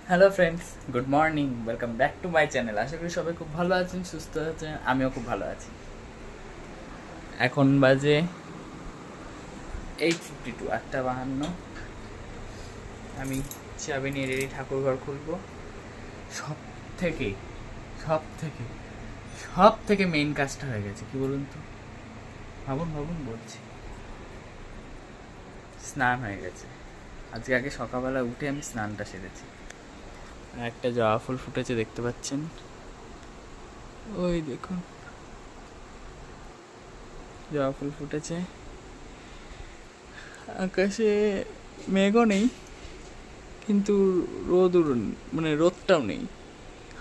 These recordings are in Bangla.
Hello friends, good morning, welcome back to my channel. আশা করি সবাই খুব ভালো আছেন, সুস্থ আছেন, আমিও খুব ভালো আছি। এখন বাজে 8:52, 8:52। আমি চাবি নিয়ে রেডি, ঠাকুর ঘর খুলবো। সব থেকে সব থেকে সব থেকে মেইন কাজটা হয়ে গেছে, কি বলুন তো? ভাবুন ভাবুন, বলছি। স্নান হয়ে গেছে আজকে। আগে সকালবেলা উঠে আমি স্নানটা সেরেছি। আর একটা জবা ফুল ফুটেছে, দেখতে পাচ্ছেন? ওই দেখুন, জবা ফুল ফুটেছে। আকাশে মেঘও নেই, কিন্তু মানে রোদটাও নেই,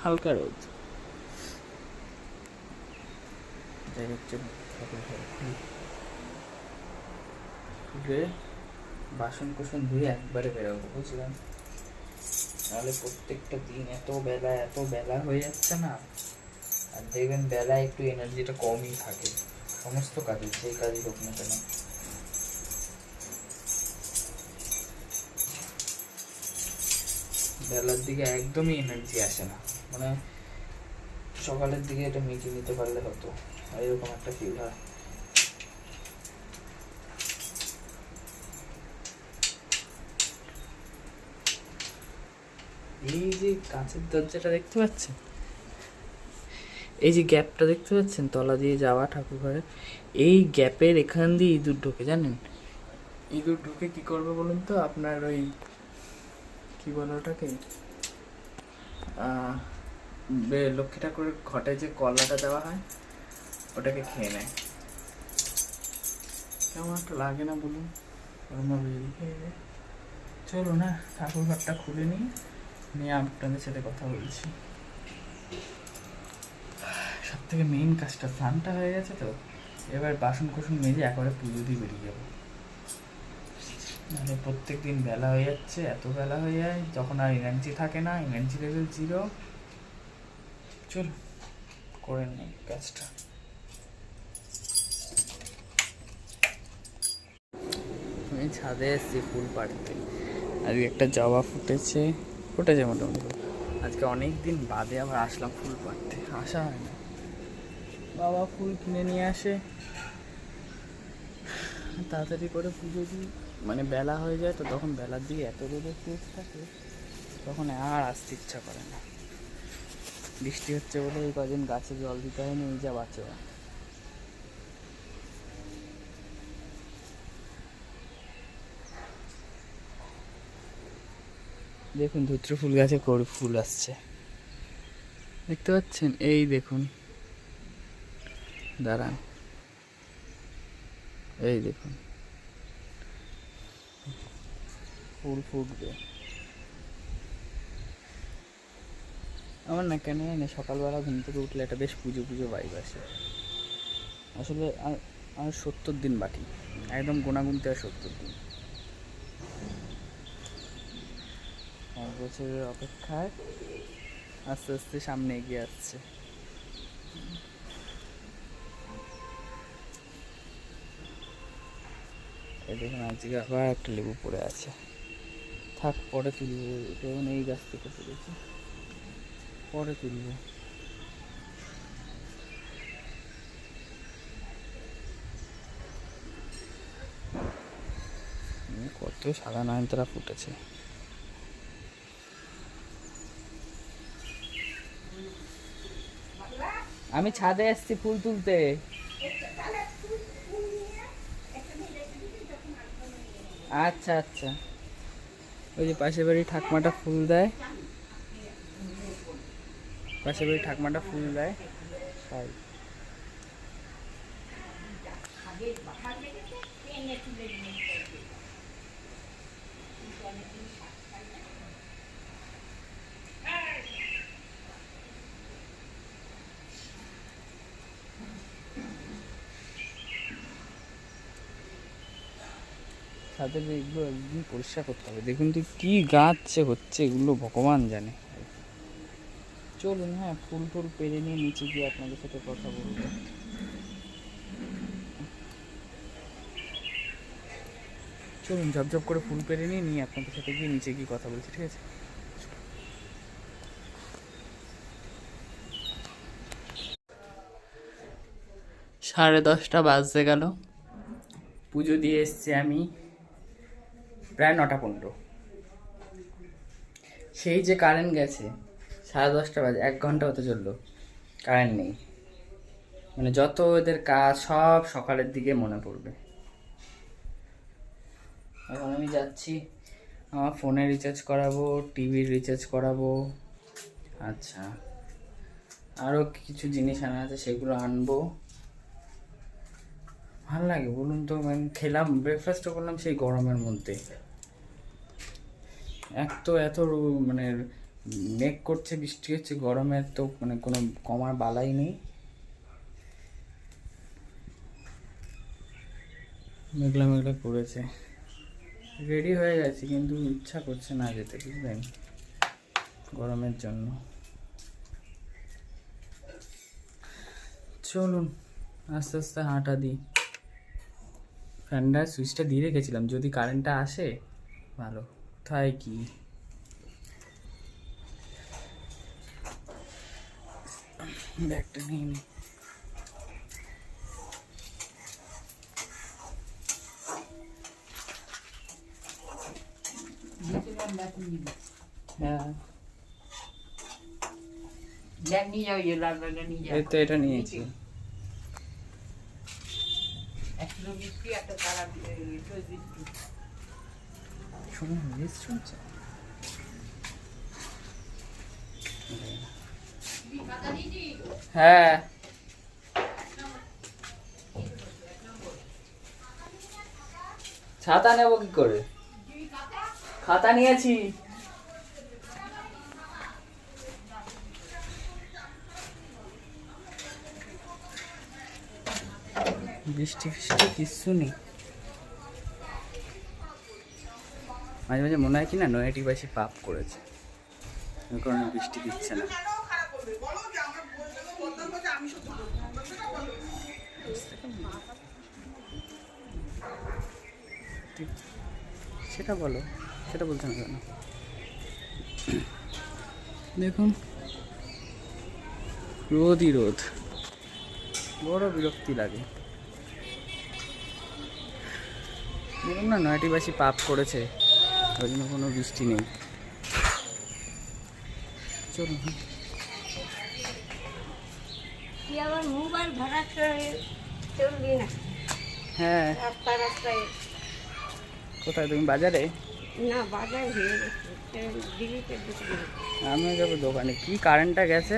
হালকা রোদ। যাই হোক, চলুন খুলে বাসন কোসন ধুয়ে একবারে বেরোবো, বুঝলাম? নাহলে প্রত্যেকটা দিন এত বেলা হয়ে যাচ্ছে না। আর দেখবেন বেলায় একটু এনার্জিটা কমই থাকে সমস্ত কাজে, সেই কাজই হোক না কেন। বেলার দিকে একদমই এনার্জি আসে না, মানে সকালের দিকে এটা মিটিয়ে নিতে পারলে হতো, এরকম একটা ফিল হয়। এই যে কাঁচের দরজাটা দেখতে পাচ্ছেন, এই যে গ্যাপটা দেখতে পাচ্ছেন তলা দিয়ে যাওয়া ঠাকুর ঘরে, এই গ্যাপের এখান দিয়ে ইঁদুর ঢোকে, জানেন? ইঁদুর ঢুকে কি করবে বলুন তো? আপনার ওই কি বলে ওটাকে, লক্ষ্মী ঠাকুরের ঘটে যে কলাটা দেওয়া হয়, ওটাকে খেয়ে নেয়। কেমন একটা লাগে না বলুন? চলো না, ঠাকুর ঘরটা খুলে নিয়ে আপনাদের সাথে কথা বলছি। সব থেকে মেইন কাজটা, স্নানটা হয়ে গেছে তো, এবার বাসন কোসন মেজে একবারে পুজো দিয়ে বেরিয়ে যাবো। মানে প্রত্যেক দিন বেলা হয়ে যাচ্ছে, এত বেলা হয়ে যায়, যখন আর এনার্জি থাকে না, এনার্জি লেভেল 0। চল করে নিই কাজটা। আমি ছাদে এসেছি ফুল পাড়তে। আজকে একটা জবা ফুটেছে মোটামুটি। আজকে অনেক দিন বাদে আবার আসলাম ফুল পাড়তে, আসা হয় না। বাবা ফুল কিনে নিয়ে আসে, তাড়াতাড়ি করে পুজো দিই, মানে বেলা হয়ে যায় তো, তখন বেলার দিকে এত রোদের তেজ থাকে, তখন আর আসতে ইচ্ছা করে না। বৃষ্টি হচ্ছে বলে এই কদিন গাছে জল দিতে হয়নি, এই যা বাঁচে। দেখুন ধুত্র ফুল গাছে ফুল আসছে, দেখতে পাচ্ছেন? এই দেখুন, দাঁড়ান, এই দেখুন ফুল ফুটবে। আমার না কেন জানি সকালবেলা ঘুম থেকে উঠলে একটা বেশ পুজো পুজো ভাইব আসে। আসলে আর 70 দিন বাকি, একদম গোনাগুনতে আর 70 দিন। 1 বছরের অপেক্ষায় আস্তে আস্তে সামনে এগিয়ে আসছে। এই দেখুন, আজকে আবার একটা লেবু পড়ে আছে, থাক পরে তুলবো। যেমন এই গাছ থেকে পড়েছে, পরে তুলবো। কত সাদা নয়নতারা ফুটেছে। আমি ছাদে এসেছি ফুল তুলতে। আচ্ছা আচ্ছা, ওই যে পাশের বাড়ি ঠাকমাটা ফুল দেয়, পাশের বাড়ি ঠাকমাটা ফুল দেয়, তাই। ছাদের এগুলো একদিন পরিষ্কার করতে হবে। দেখুন তো কি গাছ হচ্ছে, এগুলো ভগবান জানে। চলুন, হ্যাঁ, ফুল টুল পেরে নিয়ে নিচে গিয়ে আপনাদের সাথে কথা বলবো। চলুন ঝপঝপ করে ফুল পেরে নিয়ে আপনাদের সাথে গিয়ে নিচে গিয়ে কথা বলছি, ঠিক আছে? 10:30 বাজতে গেল। পুজো দিয়ে এসছি আমি প্রায় 9:15। সেই যে কারেন্ট গেছে 10:30 বাজে, 1 ঘন্টা হতে চললো কারেন্ট নেই। মানে যত ওদের কাজ সব সকালের দিকে মনে পড়বে। এখন আমি যাচ্ছি আমার ফোনে রিচার্জ করাবো, টিভির রিচার্জ করাবো, আচ্ছা আরও কিছু জিনিস আনা আছে সেগুলো আনবো। ভাল লাগে বলুন তো, মানে খেলাম, ব্রেকফাস্টও করলাম সেই গরমের মধ্যে। এত মানে মেঘ করছে, বৃষ্টি হচ্ছে, গরমের তো মানে কোনো কমার বালাই নেই। মেঘলা মেঘলা করেছে, রেডি হয়ে গেছি কিন্তু ইচ্ছা করছে না যেতে, বুঝলেন, গরমের জন্য। চলুন আস্তে আস্তে হাঁটা দিই। ফ্যানটা সুইচটা দিয়ে রেখেছিলাম, যদি কারেন্টটা আসে ভালো, তাই কি ব্যাগটা নিয়ে নিই। হ্যাঁ এই তো এটা নিয়েছি। শুনুন লিস্ট শুনছে। হ্যাঁ ছাতা নেব কি করে, খাতা নিয়েছি। বৃষ্টি ফিষ্টি কিচ্ছু নেই। মাঝে মাঝে মনে হয় কি না নয়াটি বাসী পাপ করেছে, ওই কারণে বৃষ্টি দিচ্ছে না। সেটা বলো, সেটা বলছে না কেন? দেখুন রোদই রোদ, বড় বিরক্তি লাগে। বলুন না নয়াটিবাসী পাপ করেছে, ওই জন্য কোনো বৃষ্টি নেই। চলুন হ্যাঁ। কোথায় তুমি, বাজারে? না বাজার হয়ে গেছে, আমিও যাবো দোকানে। কি কারেন্টটা গেছে,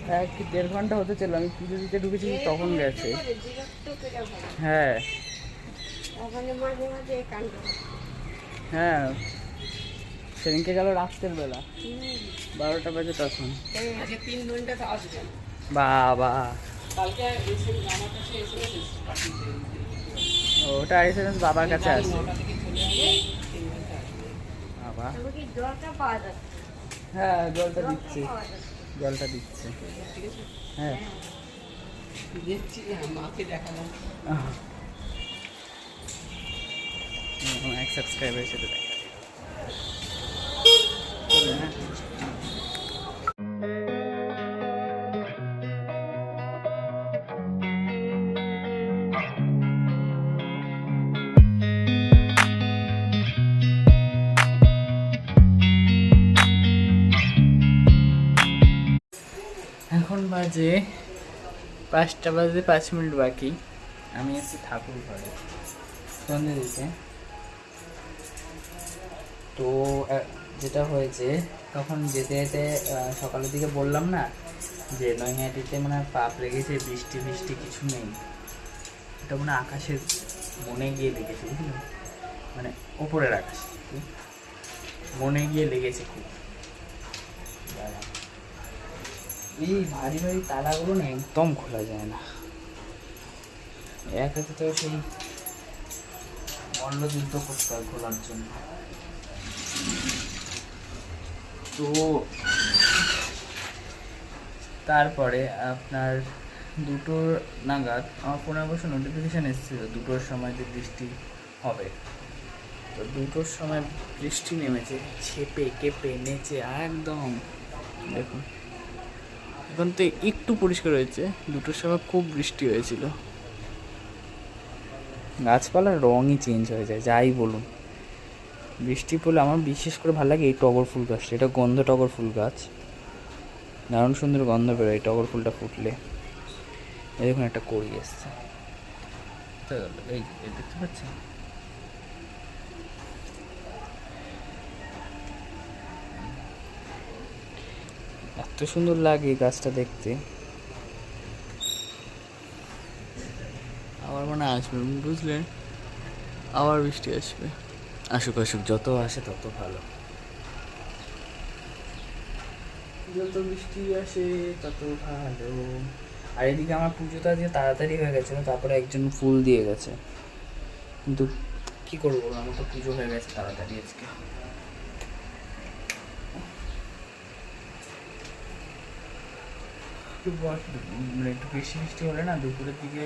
হ্যাঁ 1-1.5 ঘন্টা হতে চললো, আমি পুজো দিতে ঢুকেছি তখন গেছে। হ্যাঁ হ্যাঁ সেদিনকে গেল রাত্রের বেলা 12টা বাজে তখন। বাবা ওটা এসএমএস বাবার কাছে আছে। বাবা হ্যাঁ জলটা দিচ্ছে, জলটা দিচ্ছে। হ্যাঁ এক সাবস্ক্রাইবারের সাথে দেখা। এখন বাজে 5টা বাজে 5 মিনিট বাকি। আমি এসেছি ঠাকুর ঘরে সন্ধে দিতে। তো যেটা হয়েছে তখন যেতে যেতে সকালের দিকে বললাম না যে নৈহাটিতে মানে পাপ লেগেছে, বৃষ্টি বৃষ্টি কিছু নেই। এটা মানে আকাশের মনে গিয়ে লেগেছে, বুঝলেন, মানে ওপরের আকাশ মনে গিয়ে লেগেছে খুব। এই ভারী ভারী তালাগুলো না একদম খোলা যায় না, এক হাতে তো সেই মল্লযুদ্ধ করতে হয় খোলার জন্য। তো তারপরে আপনার 2টো নাগাদ আমার ফোনে অবশ্য নোটিফিকেশান এসেছিল 2টোর সময় যে বৃষ্টি হবে। তো 2টোর সময় বৃষ্টি নেমেছে, ছেপে কেঁপে নেচে একদম, দেখুন এখন তো একটু পরিষ্কার হয়েছে, 2টোর সময় খুব বৃষ্টি হয়েছিল। গাছপালার রঙই চেঞ্জ হয়ে যায়, যাই বলুন। বৃষ্টি পড়লে আমার বিশেষ করে ভালো লাগে এই টগর ফুল গাছটা। এটা গন্ধ টগর ফুল গাছ, দারুণ সুন্দর গন্ধ বেরোয় টগর ফুলটা ফুটলে। এই দেখুন একটা কড়ি এসছে, এই দেখতে পাচ্ছেন? এত সুন্দর লাগে এই গাছটা দেখতে। আবার মানে আসবে, বুঝলেন? আবার বৃষ্টি আসবে। আসুক আসুক, যত আসে তত ভালো। যত বৃষ্টি আসে তত ভালো। আর এদিকে আমার পুজোটা দিয়ে তাড়াতাড়ি হয়ে গেছিলো, তারপরে একজন ফুল দিয়ে গেছে। কিন্তু কি করবো, আমার তো পুজো হয়ে গেছে তাড়াতাড়ি আজকে। মানে একটু বৃষ্টি বৃষ্টি হলে না দুপুরের দিকে,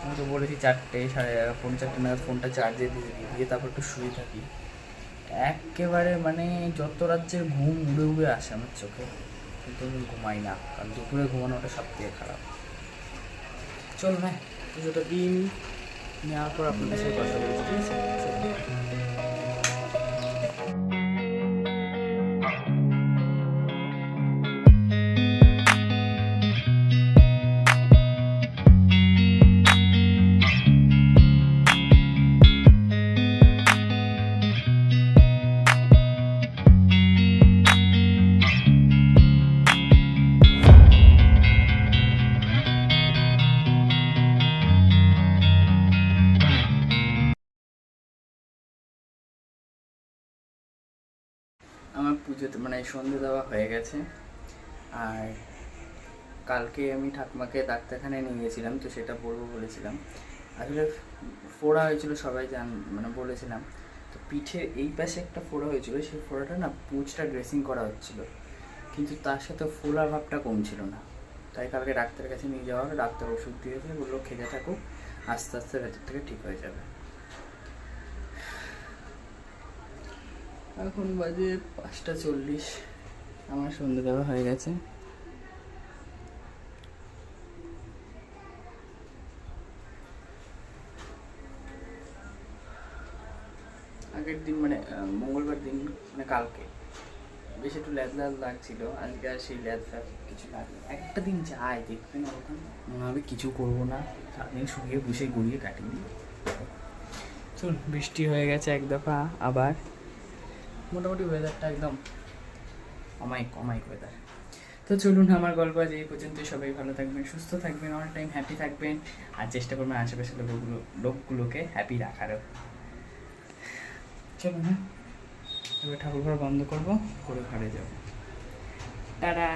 আমি তো বলেছি 4টে 4:30 নাগাদ ফোনটা চার্জে দিয়ে তারপর একটু শুয়ে থাকি। একেবারে মানে যত রাজ্যের ঘুম উড়ে উড়ে আসে আমার চোখে, কিন্তু আমি ঘুমাই না, কারণ দুপুরে ঘুমানোটা সব থেকে খারাপ। চল ভাই, পুজোটা দিন নেওয়ার পর আপনাদের সাথে কথা বলছি, ঠিক আছে? আমার পুজোতে মানে সন্ধে দেওয়া হয়ে গেছে। আর কালকে আমি ঠাকুমাকে ডাক্তারখানায় নিয়ে গেছিলাম, তো সেটা বলবো বলেছিলাম। আসলে ফোড়া হয়েছিল, সবাই মানে বলেছিলাম। তো পিঠে এই পাশে একটা ফোড়া হয়েছিল, সেই ফোড়াটা না পুঁজটা ড্রেসিং করা হচ্ছিল, কিন্তু তার সাথে ফোলার ভাবটা কমছিল না। তাই কালকে ডাক্তারের কাছে নিয়ে যাওয়া হলো। ডাক্তার ওষুধ দিয়েছে, বললো খেতে থাকুক, আস্তে আস্তে ভেতর থেকে ঠিক হয়ে যাবে। এখন বাজে 5:40, আমার সন্ধ্যে দেওয়া হয়ে গেছে। আগের দিন মানে মঙ্গলবার দিন, মানে কালকে বেশ একটু ল্যাদ লাগছিল, আজকে আর সেই ল্যাদ কিছু লাগে। একটা দিন যাই দেখবেন ওরকম মনে হবে কিছু করবো না, সারাদিন শুয়ে বসে গড়িয়ে কাটিয়ে দিই। চল, বৃষ্টি হয়ে গেছে এক দফা আবার, মোটামুটি ওয়েদারটা একদম অমায়িক ওয়েদার। তো চলুন, আমার গল্প আজ এই পর্যন্ত। সবাই ভালো থাকবেন, সুস্থ থাকবেন, অল টাইম হ্যাপি থাকবেন, আর চেষ্টা করবেন আশেপাশের লোকগুলোকে হ্যাপি রাখারও। চলুন, হ্যাঁ, এবার ঠাকুর ঘর বন্ধ করবো, করে ঘরে যাবো। টাটা।